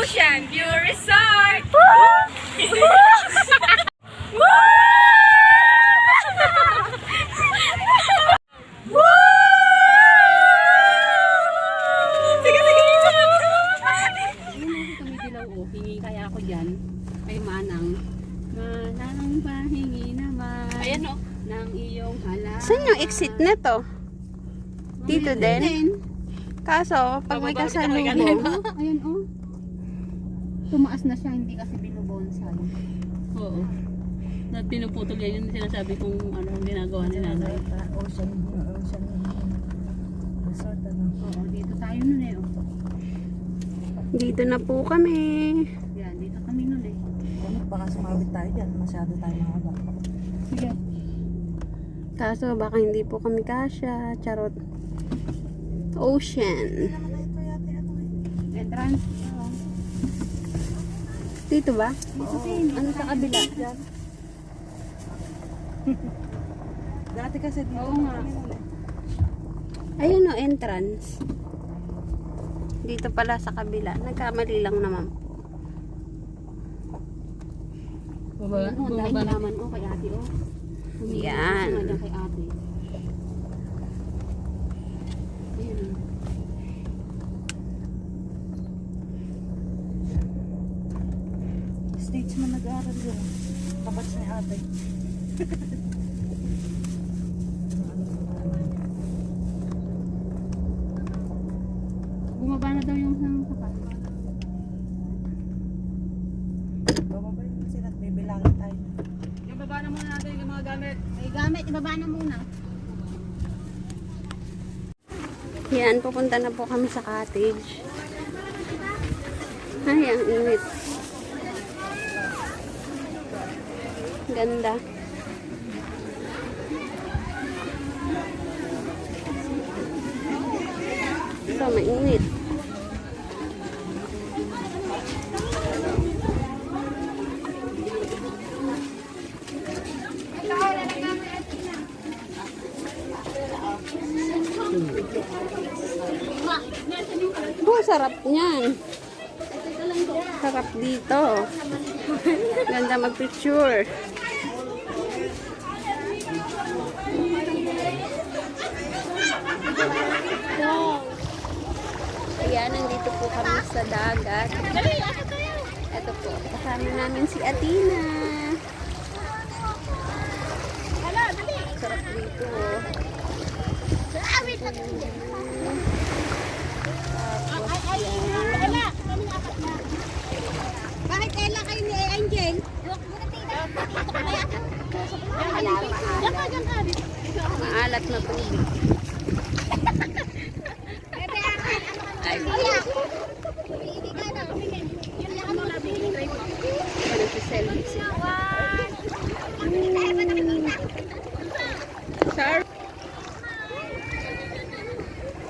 Ocean View Resort! Hingi kaya ako dyan kay Manang. Manang pahingi naman. Ayan o. Ng iyong halang. Saan yung exit na to? Dito din? Kaso, pag may kasalubong. Ayan o. Tumaas na siya, hindi kasi binubonsal. Oo. Dahil pinuputol yan yung sinasabi kung ano ang ginagawa nila. Ocean Resort, ano? Oo, dito tayo nun eh. Oh. Dito na po kami. Yan, dito kami nun eh. Ano, baka sumabit tayo dyan. Masyado tayo mahaba. Sige. Kaso, baka hindi po kami kasya. Charot. Ocean. Entrance. Dito ba? Ano sa kabila? Dati kasi dito. Oo nga. Ayun o, entrance. Dito pala sa kabila. Nagkamali lang naman po. Baba, baba naman o kay ate o. Yan. Humingi kay ate. Ayan. Stage mo nag-aaral yun. Kapats ni ate. Bumaba na daw yung sang sapat. Bababa yun kasi bibilangin tayo. Yung baba na muna natin yung mga gamit. May gamit, ibaba na muna. Yan, pupunta na po kami sa cottage. Ay, ang init. Ganda. So, mainit. Oh, sarap niyan. Sarap dito. Ganda mag-picture. Wow. Ayan, nandito po kami sa dagat. Ito po, kasama namin si Athena. Sarap dito. Bakit Ella kayo ni Angel? Maalat na tubig. Ay, nagsiselfie sila. Sorry.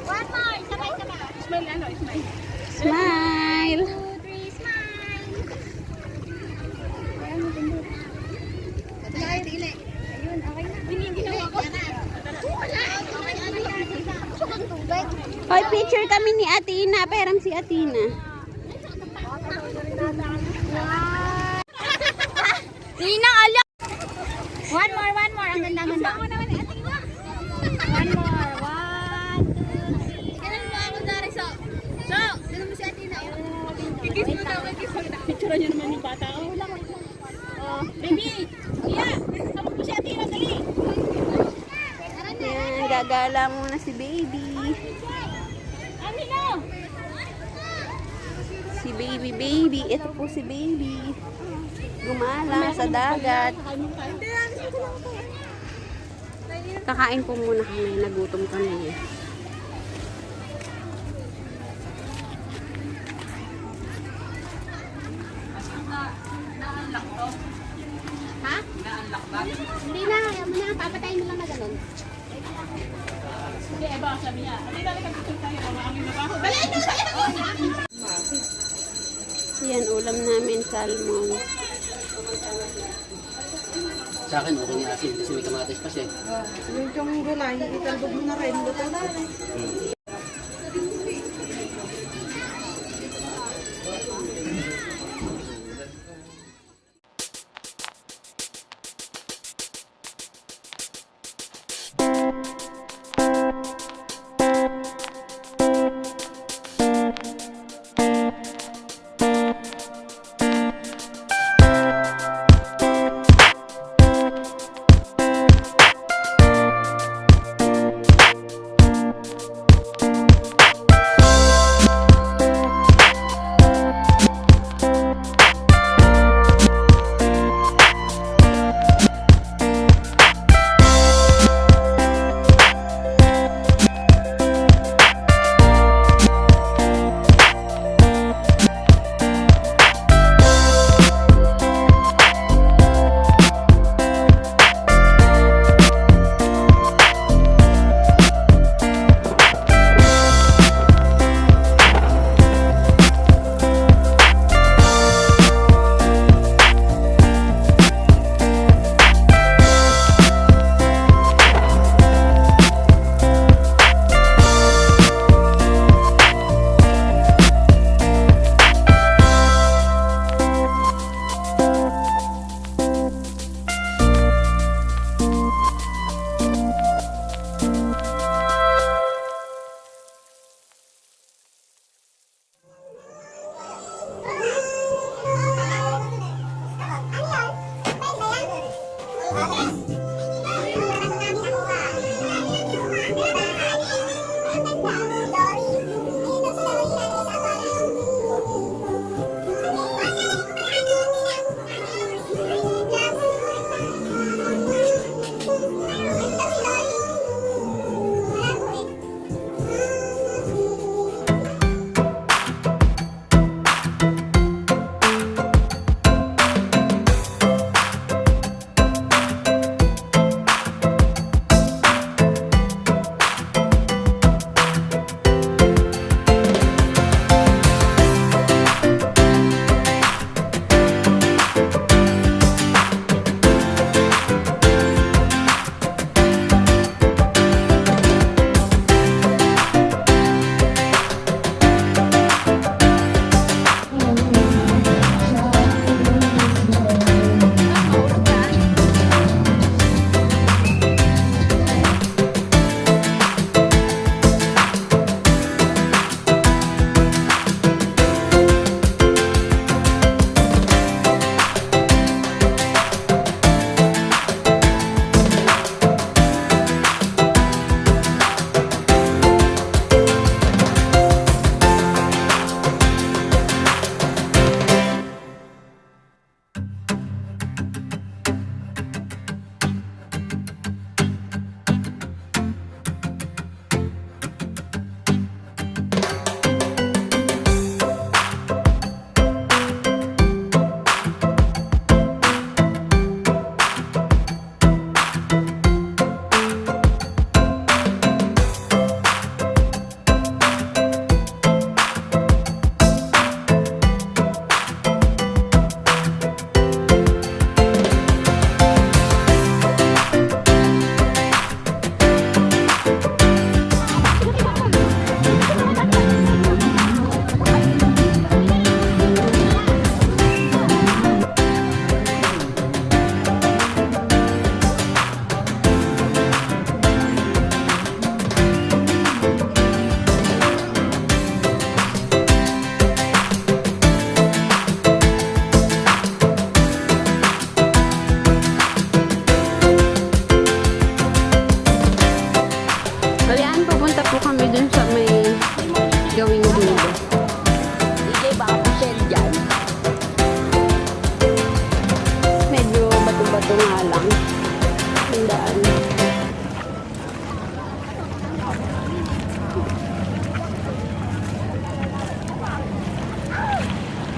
One more, sabay-sabay. Smile ano, smile. Smile. 2, 3, smile. Kaya dili. Ayun, okay na. Hindi ginawa ko. Wala. Okay na yan. Gusto kang tubig. Hoy, picture kami ni Athena. Peram si Athena. Ninang ala. One more. Ang ganda-ganda. Gusto mo naman ni Athena. One more. 1, 2, 3. Ganun mo ako dari so. Ganun mo si Athena. Kiss mo daw, kiss mo daw. Picture niyo naman yung bata. Oh, baby. Yeah. Tapos mo si Athena, dali. Yan, gagala muna si baby. Amino. Si baby. Ito po si baby. Gumala sa dagat. Kakain po muna kami. Nagutom kami. Ha? Hindi na. Ayaw mo na. Papatayin mo lang na ganun. Hindi, eh baka sabi niya. Hindi dali ka picture tayo. Mga aming mabaho. Dali! Yan, ulam namin, salmon. Sa akin, okay nga asin kasi may kamatis pa siya. Yung gulay, italbog mo na rin. Luto na rin.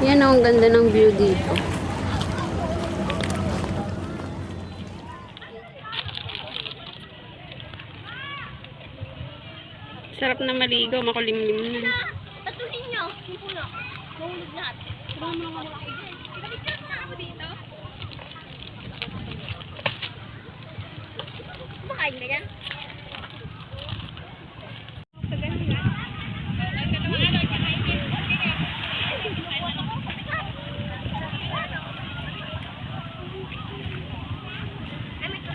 Yan oh, ang ganda ng view dito. Sarap na maligo, makulimlim na. Tatuhin nyo, yung puno. Mahulog lahat. Sarap mo naman ako. Baliktad na ako dito. Kumakain na yan?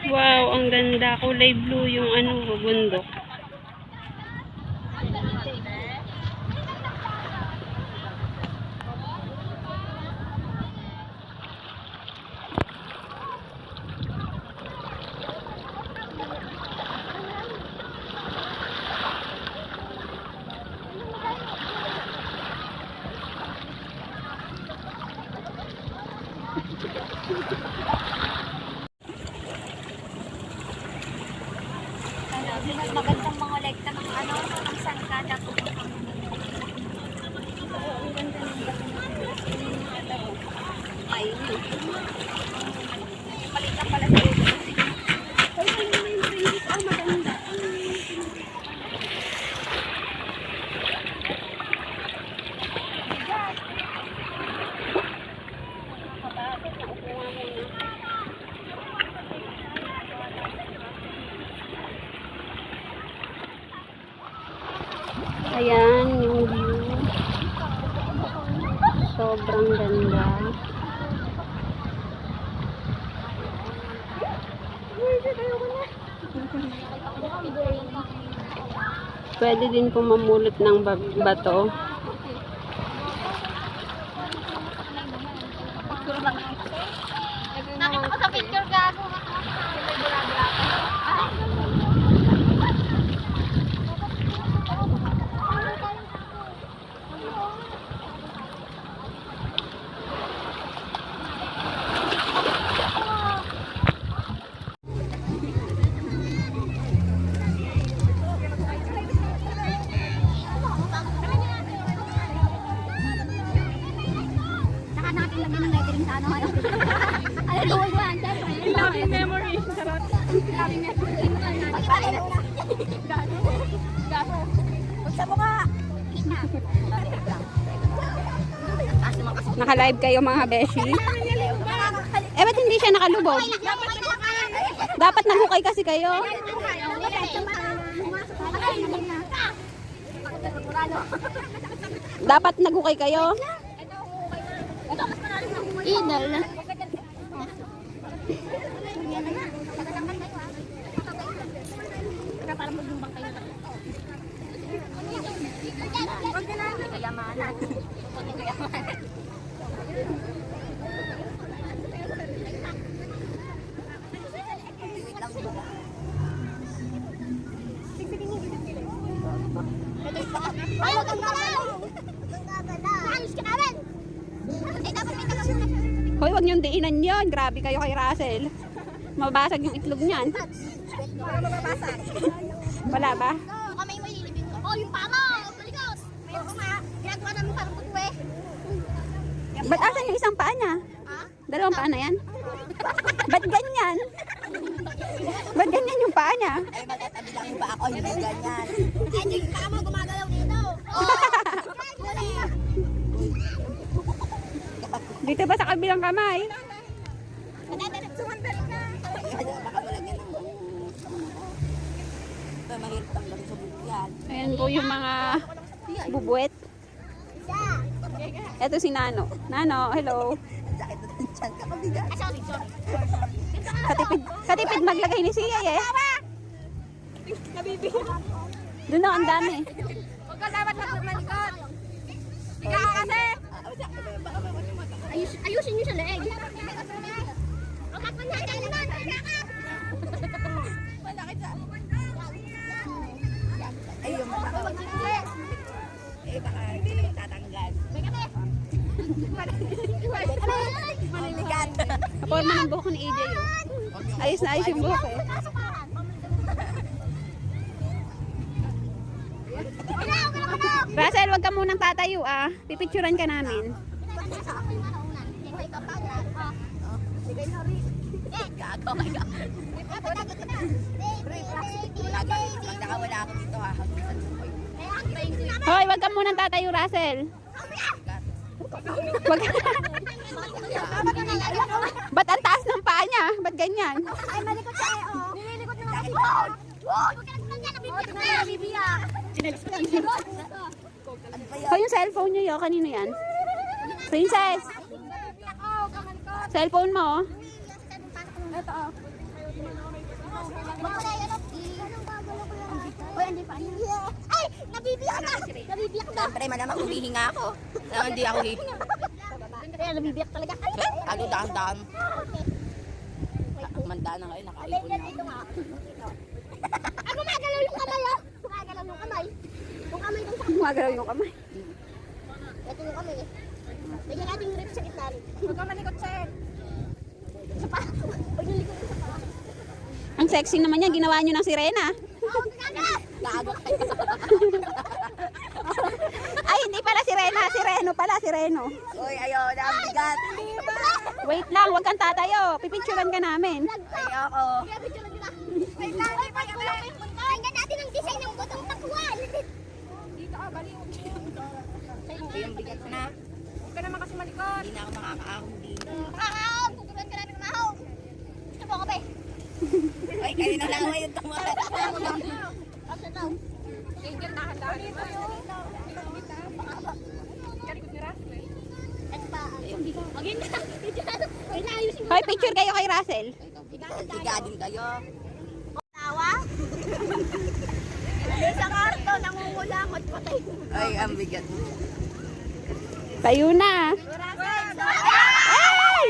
Wow, ang ganda. Kulay blue yung bundok. Magandang mga lekta ng ng sangkada po. Ay, palit na pala sa ito. Maganda. Ayan yung view. Sobrang ganda. Pwede din po mamulot ng bato. Nakita ko sa picture gago. Naka-live kayo mga beshi. Eh, ba't hindi siya nakalubog? Dapat naghukay kasi kayo. Dapat naghukay kayo. Idol. Hoy, wag niyong diinan yun. Grabe kayo kay Russell. Mabasag yung itlog niyan. Wala ba? Kamay mo ililibing ko. Oh, yung pama! Malikot! Mayroon ko nga. Ginagawa namin parang putwe. Ba't asan yung isang paa niya? Dalawang paa na yan? Ba't ganyan? Ba't ganyan yung paa niya? Ay, magkatabi lang yung pa ako. Hindi ganyan. Ay, yung pama gumagalaw dito. Dito ba sa kabilang kamay? Sumandal na. Baka malagyan ng mahirap tanggalin sa bukyan. Ayan po yung mga bubuet. Ito si Nano. Nano, hello. Sorry. Katipid maglagay ni Siya eh. Doon na ang dami. Huwag ka dapat malikot. Ikaw kasi. Ayusin niyo sa leeg. Huwag ka natin naman. Ay, yung matawag. Eh, baka tatanggal. Maniligan. Kaporma ng buhok ni AJ yun. Ayos na ayos yung buhok eh. Russell, wag ka munang tatayo ah. Pipicturan ka namin. Hoy, wag ka munang tatayo, Russell. Wag ka. Ba't ang taas ng paa niya? Ba't ganyan? Ay, malikot siya eh, oh. Nililikot naman kasi. Huwag ka na nabibiyak. Hoy, yung cellphone niyo yun. Kanino yan? Princess! Cellphone mo? Ito, oh. Uy, hindi pa. Ay! Nabibiyak na! Nabibiyak na! Siyempre, malamang humihinga ako. Hindi ako hihinga. Kaya nabibiyak talaga. Ano dahan-dahan. Manda na ngayon, nakaipon na. Ay, gumagalaw yung kamay, oh! Gumagalaw yung kamay. Yung kamay dun sa... Gumagalaw yung kamay. Ito yung kamay, eh. Bigyan natin yung rip sa gitna. Huwag ka malikot, sir. Isa pa. Huwag yung likot sa pa. Ang sexy naman yan. Ginawa nyo ng sirena. Gago kayo. Ay, hindi pala sirena. Sireno pala, sireno. Uy, ayaw na, ang bigat. Wait lang, wag kang tatayo. Pipicturan ka namin. Ayoko. Wait lang, tingnan natin ang design ng butong takuan. Dito ka, baliw. Yung bigat na. Huwag ka naman kasi malikot. Hindi na ako makakaahon dito. Makakaahon, tuturuan ka namin umahon. Gusto mo ko, be? Uy, kayo na lang ngayon tumakas. After now. Tingin na handa. Dito yun. Magin na. Wait na, ayusin mo. Hoy, picture kayo kay Russell. Siga din kayo. Tawa. Sa karto, nangungulangot patay. Ay, ang bigat. Tayo na. Ay!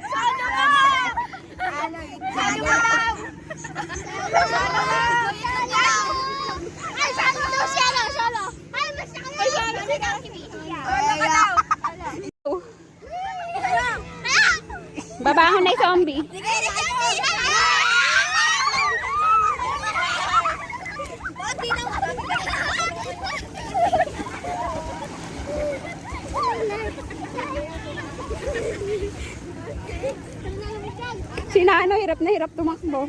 Sana ka! Sana ka! Ay, sana daw siya lang, solo. Ay, mas na kami. Ay, sana ka. Babahon na yung zombie. Si Nano, hirap na hirap tumakbo.